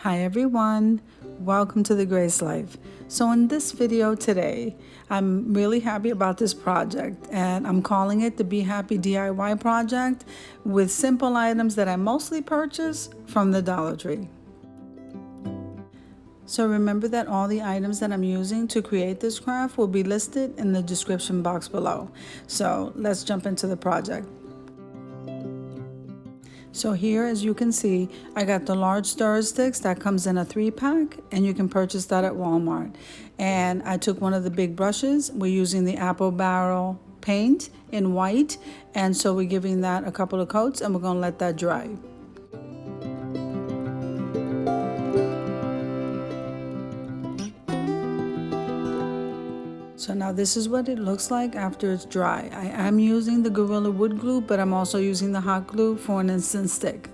Hi everyone, welcome to the Grace Life. So in this video today, I'm really happy about this project and I'm calling it the Be Happy DIY project with simple items that I mostly purchase from the Dollar Tree. So remember that all the items that I'm using to create this craft will be listed in the description box below. So let's jump into the project. So here, as you can see, I got the large stir sticks that comes in a 3-pack, and you can purchase that at Walmart. And I took one of the big brushes. We're using the apple barrel paint in white, and so we're giving that a couple of coats, and we're gonna let that dry. So now this is what it looks like after it's dry. I am using the Gorilla Wood Glue, but I'm also using the hot glue for an instant stick.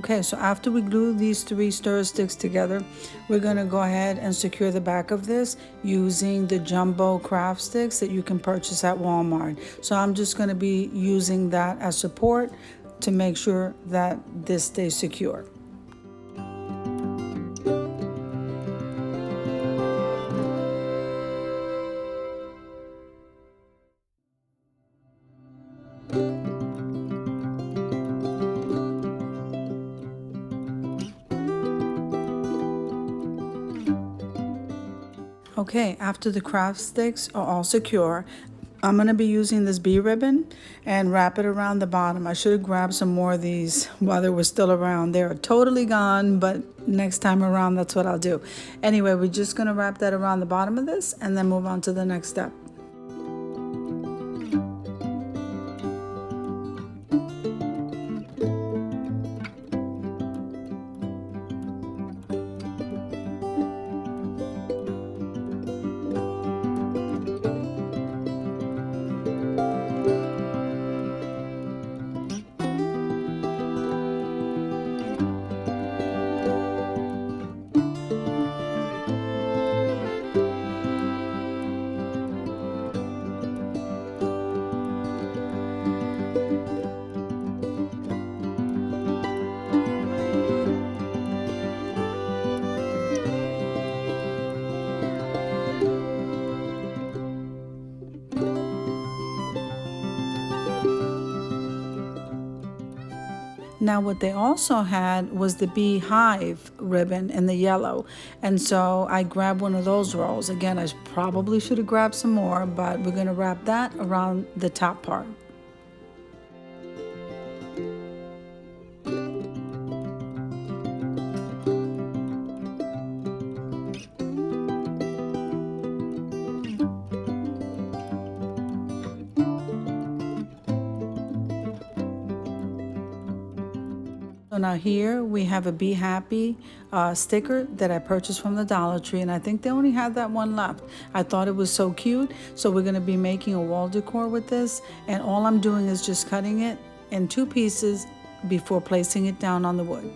Okay, so after we glue these 3 stir sticks together, we're gonna go ahead and secure the back of this using the jumbo craft sticks that you can purchase at Walmart. So I'm just gonna be using that as support to make sure that this stays secure. Okay, after the craft sticks are all secure, I'm going to be using this bee ribbon and wrap it around the bottom. I should have grabbed some more of these while they were still around. They're totally gone, but next time around, that's what I'll do. Anyway, we're just going to wrap that around the bottom of this and then move on to the next step. Now what they also had was the beehive ribbon in the yellow. And so I grabbed one of those rolls. Again, I probably should have grabbed some more, but we're gonna wrap that around the top part. So now here we have a Be Happy sticker that I purchased from the Dollar Tree, and I think they only had that one left. I thought it was so cute, so we're going to be making a wall decor with this, and all I'm doing is just cutting it in 2 pieces before placing it down on the wood.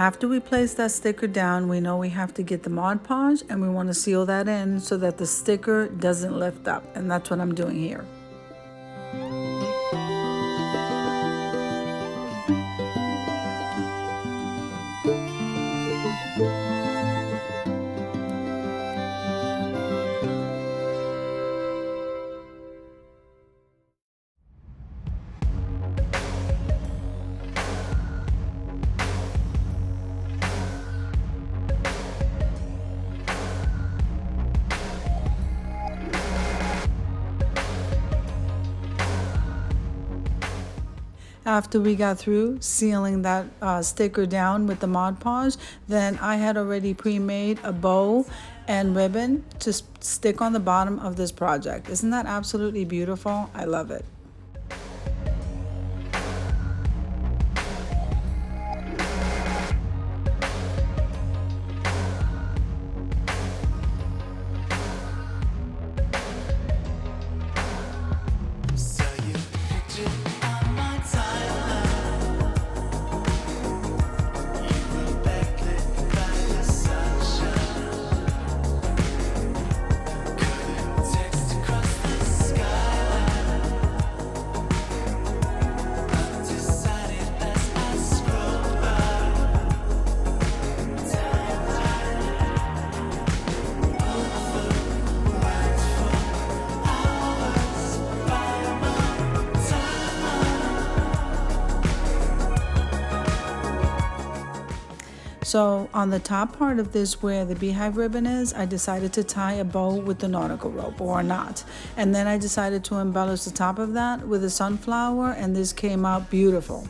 After we place that sticker down, we know we have to get the Mod Podge and we want to seal that in so that the sticker doesn't lift up. And that's what I'm doing here. After we got through sealing that sticker down with the Mod Podge, then I had already pre-made a bow and ribbon to stick on the bottom of this project. Isn't that absolutely beautiful? I love it. So on the top part of this where the beehive ribbon is, I decided to tie a bow with the nautical rope or a knot. And then I decided to embellish the top of that with a sunflower, and this came out beautiful.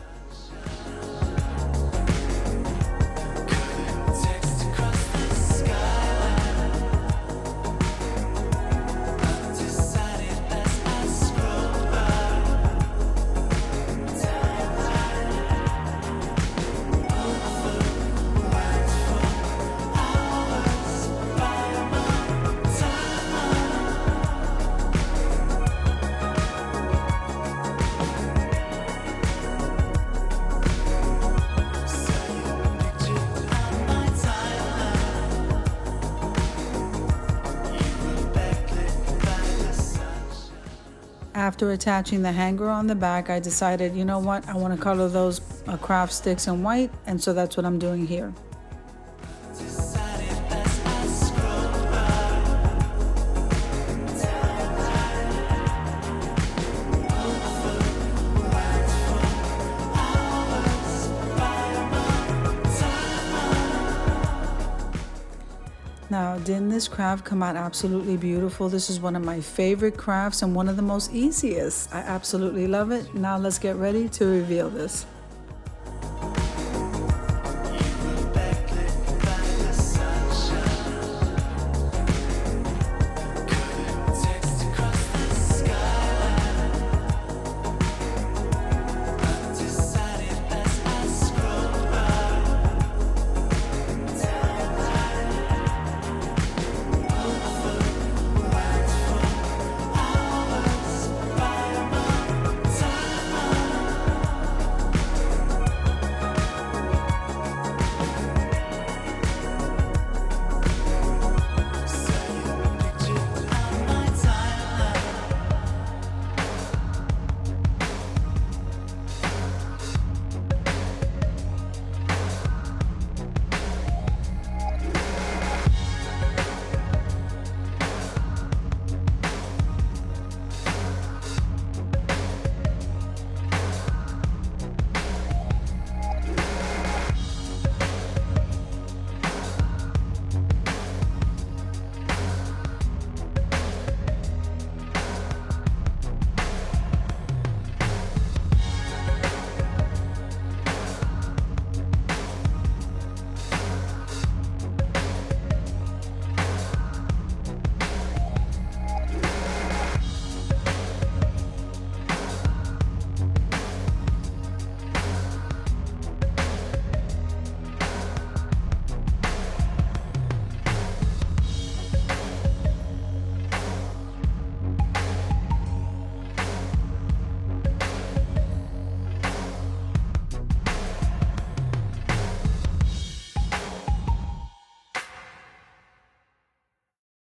After attaching the hanger on the back, I decided, you know what, I want to color those craft sticks in white, and so that's what I'm doing here. Now, didn't this craft come out absolutely beautiful? This is one of my favorite crafts and one of the most easiest. I absolutely love it. Now let's get ready to reveal this.